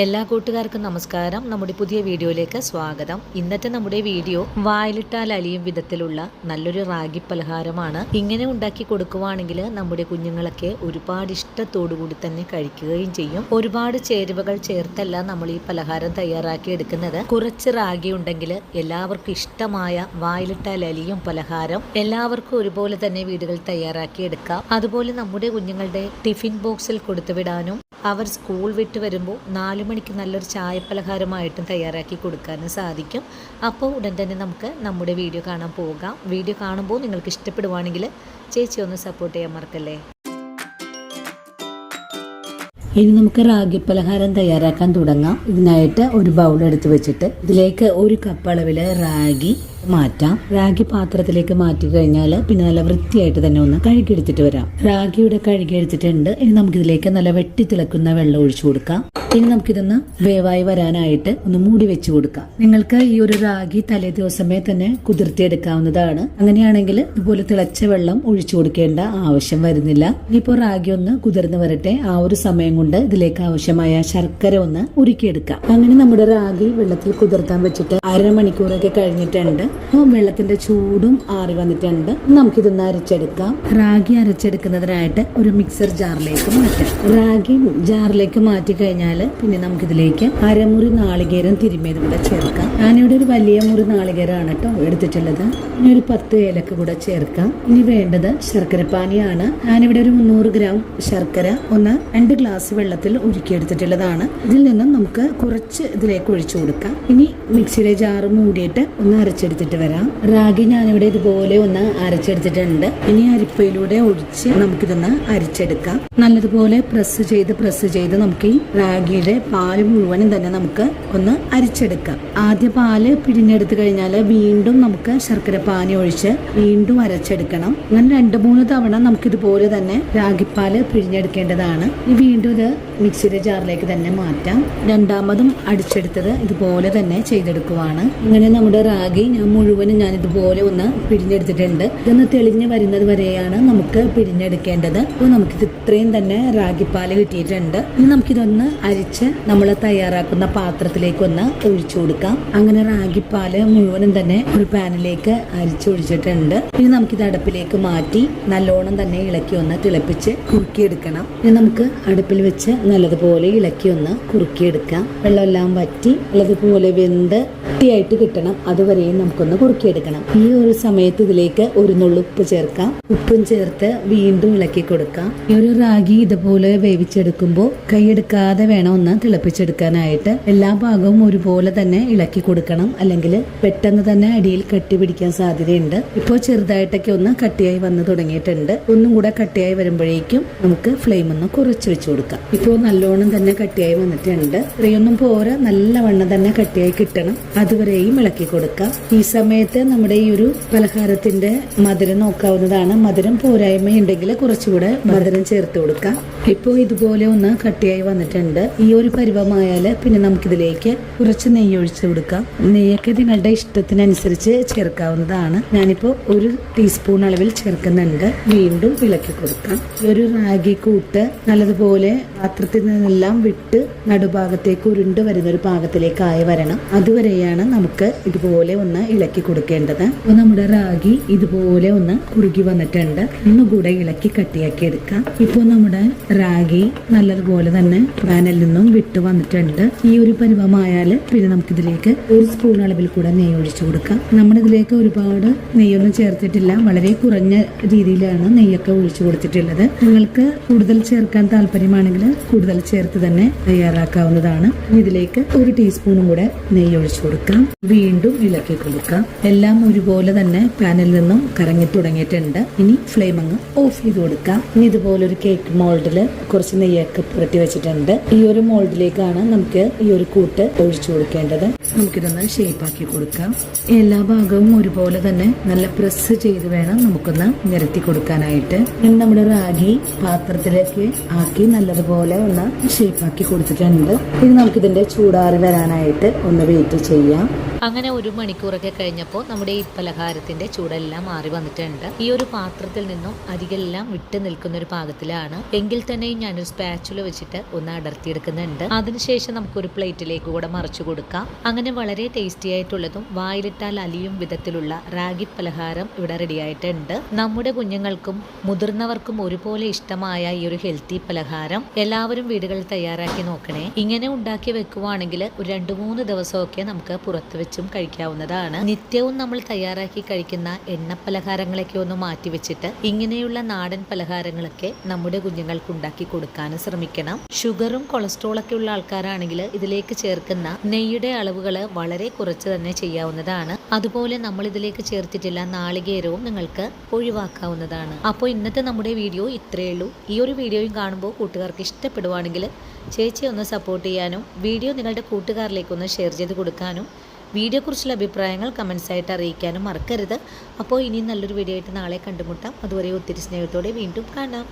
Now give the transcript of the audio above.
എല്ലാ കൂട്ടുകാർക്കും നമസ്കാരം. നമ്മുടെ പുതിയ വീഡിയോയിലേക്ക് സ്വാഗതം. ഇന്നത്തെ നമ്മുടെ വീഡിയോ വായിലിട്ടാൽ അലിയും വിധത്തിലുള്ള നല്ലൊരു റാഗി പലഹാരമാണ്. ഇങ്ങനെ ഉണ്ടാക്കി കൊടുക്കുവാണെങ്കിൽ നമ്മുടെ കുഞ്ഞുങ്ങളൊക്കെ ഒരുപാട് ഇഷ്ടത്തോടു കൂടി തന്നെ കഴിക്കുകയും ചെയ്യും. ഒരുപാട് ചേരുവകൾ ചേർത്തല്ല നമ്മൾ ഈ പലഹാരം തയ്യാറാക്കി എടുക്കുന്നത്. കുറച്ച് റാഗി ഉണ്ടെങ്കിൽ എല്ലാവർക്കും ഇഷ്ടമായ വായിലിട്ടാൽ അലിയും പലഹാരം എല്ലാവർക്കും ഒരുപോലെ തന്നെ വീടുകൾ തയ്യാറാക്കി എടുക്കാം. അതുപോലെ നമ്മുടെ കുഞ്ഞുങ്ങളുടെ ടിഫിൻ ബോക്സിൽ കൊടുത്തുവിടാനും അവർ സ്കൂൾ വിട്ട് വരുമ്പോൾ 4 മണിക്ക് നല്ലൊരു ചായ പലഹാരമായിട്ടും തയ്യാറാക്കി കൊടുക്കാനും സാധിക്കും. അപ്പോൾ ഉടൻ തന്നെ നമുക്ക് നമ്മുടെ വീഡിയോ കാണാൻ പോകാം. വീഡിയോ കാണുമ്പോൾ നിങ്ങൾക്ക് ഇഷ്ടപ്പെടുവാണെങ്കിൽ ചേച്ചി ഒന്ന് സപ്പോർട്ട് ചെയ്യാൻ മറക്കല്ലേ. ഇനി നമുക്ക് റാഗി പലഹാരം തയ്യാറാക്കാൻ തുടങ്ങാം. ഇതിനായിട്ട് ഒരു ബൗൾ എടുത്ത് വെച്ചിട്ട് ഇതിലേക്ക് 1 കപ്പ് അളവില് റാഗി മാറ്റാം. റാഗി പാത്രത്തിലേക്ക് മാറ്റി കഴിഞ്ഞാൽ പിന്നെ നല്ല വൃത്തിയായിട്ട് തന്നെ ഒന്ന് കഴുകിയെടുത്തിട്ട് വരാം. റാഗിയുടെ കഴുകിയെടുത്തിട്ടുണ്ട്. ഇനി നമുക്കിതിലേക്ക് നല്ല വെട്ടി തിളക്കുന്ന വെള്ളം ഒഴിച്ചു കൊടുക്കാം. ഇനി നമുക്കിതൊന്ന് വേവായി വരാനായിട്ട് ഒന്ന് മൂടി വെച്ച് കൊടുക്കാം. നിങ്ങൾക്ക് ഈ ഒരു റാഗി തലേ ദിവസമേ തന്നെ കുതിർത്തിയെടുക്കാവുന്നതാണ്. അങ്ങനെയാണെങ്കിൽ ഇതുപോലെ തിളച്ച വെള്ളം ഒഴിച്ചു കൊടുക്കേണ്ട ആവശ്യം വരുന്നില്ല. ഇനിയിപ്പോൾ റാഗി ഒന്ന് കുതിർന്ന് വരട്ടെ. ആ ഒരു സമയം കൊണ്ട് ഇതിലേക്ക് ആവശ്യമായ ശർക്കര ഒന്ന് ഉരുക്കിയെടുക്കാം. അങ്ങനെ നമ്മുടെ റാഗി വെള്ളത്തിൽ കുതിർത്താൻ വെച്ചിട്ട് 1/2 മണിക്കൂറൊക്കെ കഴിഞ്ഞിട്ടുണ്ട്. വെള്ളത്തിന്റെ ചൂടും ആറി വന്നിട്ടുണ്ട്. നമുക്കിതൊന്ന് അരച്ചെടുക്കാം. റാഗി അരച്ചെടുക്കുന്നതിനായിട്ട് ഒരു മിക്സർ ജാറിലേക്ക് മാറ്റാം. റാഗി ജാറിലേക്ക് മാറ്റി കഴിഞ്ഞാൽ പിന്നെ നമുക്കിതിലേക്ക് 1/2 മുറി നാളികേരം തിരുമ്മിയത് കൂടെ ചേർക്കാം. ഞാനിവിടെ ഒരു വലിയ മുറി നാളികേരമാണ് കേട്ടോ എടുത്തിട്ടുള്ളത്. ഇനി ഒരു 10 ഏലക്ക കൂടെ ചേർക്കാം. ഇനി വേണ്ടത് ശർക്കരപ്പാനിയാണ്. ഞാനിവിടെ ഒരു 300 ഗ്രാം ശർക്കര 2 ഗ്ലാസ് വെള്ളത്തിൽ ഉരുക്കിയെടുത്തിട്ടുള്ളതാണ്. ഇതിൽ നിന്നും നമുക്ക് കുറച്ച് ഇതിലേക്ക് ഒഴിച്ചു കൊടുക്കാം. ഇനി മിക്സിയുടെ ജാറ് മൂടിയിട്ട് ഒന്ന് അരച്ചെടുത്തിട്ട് വരാം. റാഗി ഞാനിവിടെ ഇതുപോലെ ഒന്ന് അരച്ചെടുത്തിട്ടുണ്ട്. ഇനി അരിപ്പയിലൂടെ ഒഴിച്ച് നമുക്കിതൊന്ന് അരിച്ചെടുക്കാം. നല്ലതുപോലെ പ്രസ് ചെയ്ത് നമുക്ക് ഈ റാഗിയുടെ പാല് മുഴുവനും തന്നെ നമുക്ക് ഒന്ന് അരിച്ചെടുക്കാം. ആദ്യ പാല് പിഴിഞ്ഞെടുത്ത് കഴിഞ്ഞാൽ വീണ്ടും നമുക്ക് ശർക്കര പാനി ഒഴിച്ച് വീണ്ടും അരച്ചെടുക്കണം. അങ്ങനെ 2-3 തവണ നമുക്കിതുപോലെ തന്നെ റാഗിപ്പാല് പിഴിഞ്ഞെടുക്കേണ്ടതാണ്. വീണ്ടും ഇത് മിക്സിയുടെ ജാറിലേക്ക് തന്നെ മാറ്റാം. രണ്ടാമതും അടിച്ചെടുത്തത് ഇതുപോലെ തന്നെ ചെയ്തെടുക്കുവാണ്. ഇങ്ങനെ നമ്മുടെ റാഗി മുഴുവനും ഞാൻ ഇതുപോലെ ഒന്ന് പിഴിഞ്ഞെടുത്തിട്ടുണ്ട്. ഇതൊന്ന് തെളിഞ്ഞ് വരുന്നത് വരെയാണ് നമുക്ക് പിഴിഞ്ഞെടുക്കേണ്ടത്. അപ്പോൾ നമുക്കിത് ഇത്രയും തന്നെ റാഗിപ്പാല് കിട്ടിയിട്ടുണ്ട്. ഇനി നമുക്കിതൊന്ന് അരിച്ച് നമ്മൾ തയ്യാറാക്കുന്ന പാത്രത്തിലേക്ക് ഒന്ന് ഒഴിച്ചു കൊടുക്കാം. അങ്ങനെ റാഗിപ്പാല് മുഴുവനും തന്നെ ഒരു പാനിലേക്ക് അരിച്ചൊഴിച്ചിട്ടുണ്ട്. ഇനി നമുക്കിത് അടുപ്പിലേക്ക് മാറ്റി നല്ലോണം തന്നെ ഇളക്കി ഒന്ന് തിളപ്പിച്ച് കുറുക്കിയെടുക്കണം. ഇനി നമുക്ക് അടുപ്പിൽ വെച്ച് നല്ലതുപോലെ ഇളക്കി ഒന്ന് കുറുക്കിയെടുക്കാം. വെള്ളമെല്ലാം വറ്റി നല്ലതുപോലെ വെന്ത് വൃത്തിയായിട്ട് കിട്ടണം. അതുവരെയും നമുക്കൊന്ന് കുറുക്കിയെടുക്കണം. ഈ ഒരു സമയത്ത് ഇതിലേക്ക് ഒരു നുള്ളു ഉപ്പ് ചേർക്കാം. ഉപ്പും ചേർത്ത് വീണ്ടും ഇളക്കി കൊടുക്കാം. ഈ ഒരു റാഗി ഇതുപോലെ വേവിച്ചെടുക്കുമ്പോൾ കൈയെടുക്കാതെ വേണം ഒന്ന് തിളപ്പിച്ചെടുക്കാനായിട്ട്. എല്ലാ ഭാഗവും ഒരുപോലെ തന്നെ ഇളക്കി കൊടുക്കണം. അല്ലെങ്കിൽ പെട്ടെന്ന് തന്നെ അടിയിൽ കട്ടി പിടിക്കാൻ സാധ്യതയുണ്ട്. ഇപ്പോൾ ചെറുതായിട്ടൊക്കെ ഒന്ന് കട്ടിയായി വന്ന് തുടങ്ങിയിട്ടുണ്ട്. ഒന്നും കൂടെ കട്ടിയായി വരുമ്പോഴേക്കും നമുക്ക് ഫ്ലെയിം ഒന്ന് കുറച്ച് വെച്ച് കൊടുക്കാം. ഇപ്പോൾ നല്ലോണം തന്നെ കട്ടിയായി വന്നിട്ടുണ്ട്. ഇത്രയൊന്നും പോരാ, നല്ലവണ്ണം തന്നെ കട്ടിയായി കിട്ടണം. അതുവരെയും ഇളക്കി കൊടുക്കാം. ഈ സമയത്ത് നമ്മുടെ ഈ ഒരു പലഹാരത്തിന്റെ മധുരം നോക്കാവുന്നതാണ്. മധുരം പോരായ്മയുണ്ടെങ്കിൽ കുറച്ചുകൂടെ മധുരം ചേർത്ത് കൊടുക്കാം. ഇപ്പോൾ ഇതുപോലെ ഒന്ന് കട്ടിയായി വന്നിട്ടുണ്ട്. ഈ ഒരു പരുവമായാൽ പിന്നെ നമുക്കിതിലേക്ക് കുറച്ച് നെയ്യ് ഒഴിച്ചു കൊടുക്കാം. നെയ്യൊക്കെ നിങ്ങളുടെ ഇഷ്ടത്തിനനുസരിച്ച് ചേർക്കാവുന്നതാണ്. ഞാനിപ്പോൾ 1 ടീസ്പൂൺ അളവിൽ ചേർക്കുന്നുണ്ട്. വീണ്ടും ഇളക്കി കൊടുക്കാം. ഈ ഒരു റാഗി കൂട്ട് നല്ലതുപോലെ പാത്രത്തിൽ നിന്നെല്ലാം വിട്ട് നടുഭാഗത്തേക്ക് ഉരുണ്ട് വരുന്ന ഒരു പാകത്തിലേക്കായി വരണം. അതുവരെയാണ് നമുക്ക് ഇതുപോലെ ഒന്ന് ഇളക്കി കൊടുക്കേണ്ടത്. അപ്പോൾ നമ്മുടെ റാഗി ഇതുപോലെ ഒന്ന് കുറുകി വന്നിട്ടുണ്ട്. ഒന്നുകൂടെ ഇളക്കി കട്ടിയാക്കി എടുക്കാം. ഇപ്പോൾ നമ്മുടെ റാഗി നല്ലതുപോലെ തന്നെ പാനിൽ നിന്നും വിട്ടു വന്നിട്ടുണ്ട്. ഈ ഒരു പരുവമായാൽ പിന്നെ നമുക്കിതിലേക്ക് 1 സ്പൂൺ അളവിൽ കൂടെ നെയ്യ് ഒഴിച്ചു കൊടുക്കാം. നമ്മളിതിലേക്ക് ഒരുപാട് നെയ്യൊന്നും ചേർത്തിട്ടില്ല. വളരെ കുറഞ്ഞ രീതിയിലാണ് നെയ്യൊക്കെ ഒഴിച്ചു കൊടുത്തിട്ടുള്ളത്. നിങ്ങൾക്ക് കൂടുതൽ ചേർക്കാൻ താല്പര്യമാണെങ്കിൽ കൂടുതൽ ചേർത്ത് തന്നെ തയ്യാറാക്കാവുന്നതാണ്. ഇതിലേക്ക് 1 ടീസ്പൂണും കൂടെ നെയ്യ് ഒഴിച്ചു കൊടുക്കാം. വീണ്ടും ഇളക്കി കൊടുക്കാം. എല്ലാം ഒരുപോലെ തന്നെ പാനിൽ നിന്നും കറങ്ങി തുടങ്ങിയിട്ടുണ്ട്. ഇനി ഫ്ലെയിം അങ്ങ് ഓഫ് ചെയ്ത് കൊടുക്കാം. ഇനി ഇതുപോലെ ഒരു കേക്ക് മോൾഡിൽ കുറച്ച് നെയ്യൊക്കെ പുരട്ടി വെച്ചിട്ടുണ്ട്. ഈ ഒരു മോൾഡിലേക്കാണ് നമുക്ക് ഈ ഒരു കൂട്ട് ഒഴിച്ചു കൊടുക്കേണ്ടത്. നമുക്കിതൊന്ന് ഷേപ്പാക്കി കൊടുക്കാം. എല്ലാ ഭാഗവും ഒരുപോലെ തന്നെ നല്ല പ്രസ് ചെയ്ത് വേണം നമുക്കൊന്ന് നിരത്തി കൊടുക്കാനായിട്ട്. ഇനി നമ്മുടെ റാഗി പാത്രത്തിലേക്ക് ആക്കി നല്ലതുപോലെ ഒന്ന് ഷേപ്പാക്കി കൊടുത്തിട്ടുണ്ട്. ഇനി നമുക്കിതിന്റെ ചൂടാറി വരാനായിട്ട് ഒന്ന് വെയിറ്റ് ചെയ്യാം. അങ്ങനെ 1 മണിക്കൂറൊക്കെ കഴിഞ്ഞപ്പോൾ നമ്മുടെ ഈ പലഹാരത്തിന്റെ ചൂടെല്ലാം മാറി വന്നിട്ടുണ്ട്. ഈ ഒരു പാത്രത്തിൽ നിന്നും അരികെല്ലാം വിട്ട് നിൽക്കുന്ന ഒരു പാകത്തിലാണ്. എങ്കിൽ തന്നെ ഞാനൊരു സ്പാച്ചുല വെച്ചിട്ട് ഒന്ന് അടർത്തിയെടുക്കുന്നുണ്ട്. അതിനുശേഷം നമുക്കൊരു പ്ലേറ്റിലേക്ക് കൂടെ മറിച്ചു കൊടുക്കാം. അങ്ങനെ വളരെ ടേസ്റ്റി ആയിട്ടുള്ളതും വായിലിട്ടാൽ അലിയും വിധത്തിലുള്ള റാഗി പലഹാരം ഇവിടെ റെഡി ആയിട്ടുണ്ട്. നമ്മുടെ കുഞ്ഞുങ്ങൾക്കും മുതിർന്നവർക്കും ഒരുപോലെ ഇഷ്ടമായ ഈ ഒരു ഹെൽത്തി പലഹാരം എല്ലാവരും വീടുകളിൽ തയ്യാറാക്കി നോക്കണേ. ഇങ്ങനെ ഉണ്ടാക്കി വെക്കുവാണെങ്കിൽ ഒരു 2-3 ദിവസമൊക്കെ നമുക്ക് പുറത്ത് വെച്ചും കഴിക്കാവുന്നതാണ്. നിത്യവും നമ്മൾ തയ്യാറാക്കി കഴിക്കുന്ന എണ്ണ പലഹാരങ്ങളൊക്കെ ഒന്ന് മാറ്റി വെച്ചിട്ട് ഇങ്ങനെയുള്ള നാടൻ പലഹാരങ്ങളൊക്കെ നമ്മുടെ കുഞ്ഞുങ്ങൾക്ക് ഉണ്ടാക്കി കൊടുക്കാനും ശ്രമിക്കണം. ഷുഗറും കൊളസ്ട്രോളൊക്കെ ഉള്ള ആൾക്കാരാണെങ്കിൽ ഇതിലേക്ക് ചേർക്കുന്ന നെയ്യുടെ അളവുകൾ വളരെ കുറച്ച് തന്നെ ചെയ്യാവുന്നതാണ്. അതുപോലെ നമ്മൾ ഇതിലേക്ക് ചേർത്തിട്ടുള്ള നാളികേരവും നിങ്ങൾക്ക് ഒഴിവാക്കാവുന്നതാണ്. അപ്പോൾ ഇന്നത്തെ നമ്മുടെ വീഡിയോ ഇത്രയേ ഉള്ളൂ. ഈ ഒരു വീഡിയോയും കാണുമ്പോൾ കൂട്ടുകാർക്ക് ഇഷ്ടപ്പെടുവാണെങ്കിൽ ചേച്ചി ഒന്ന് സപ്പോർട്ട് ചെയ്യാനും വീഡിയോ നിങ്ങളുടെ കൂട്ടുകാരിലേക്കൊന്ന് ഷെയർ ചെയ്ത് കൊടുക്കാനും വീഡിയോയെക്കുറിച്ചുള്ള അഭിപ്രായങ്ങൾ കമൻസ് ആയിട്ട് അറിയിക്കാനും മറക്കരുത്. അപ്പോൾ ഇനി നല്ലൊരു വീഡിയോ ആയിട്ട് നാളെ കണ്ടുമുട്ടാം. അതുവരെ ഒത്തിരി സ്നേഹത്തോടെ വീണ്ടും കാണാം.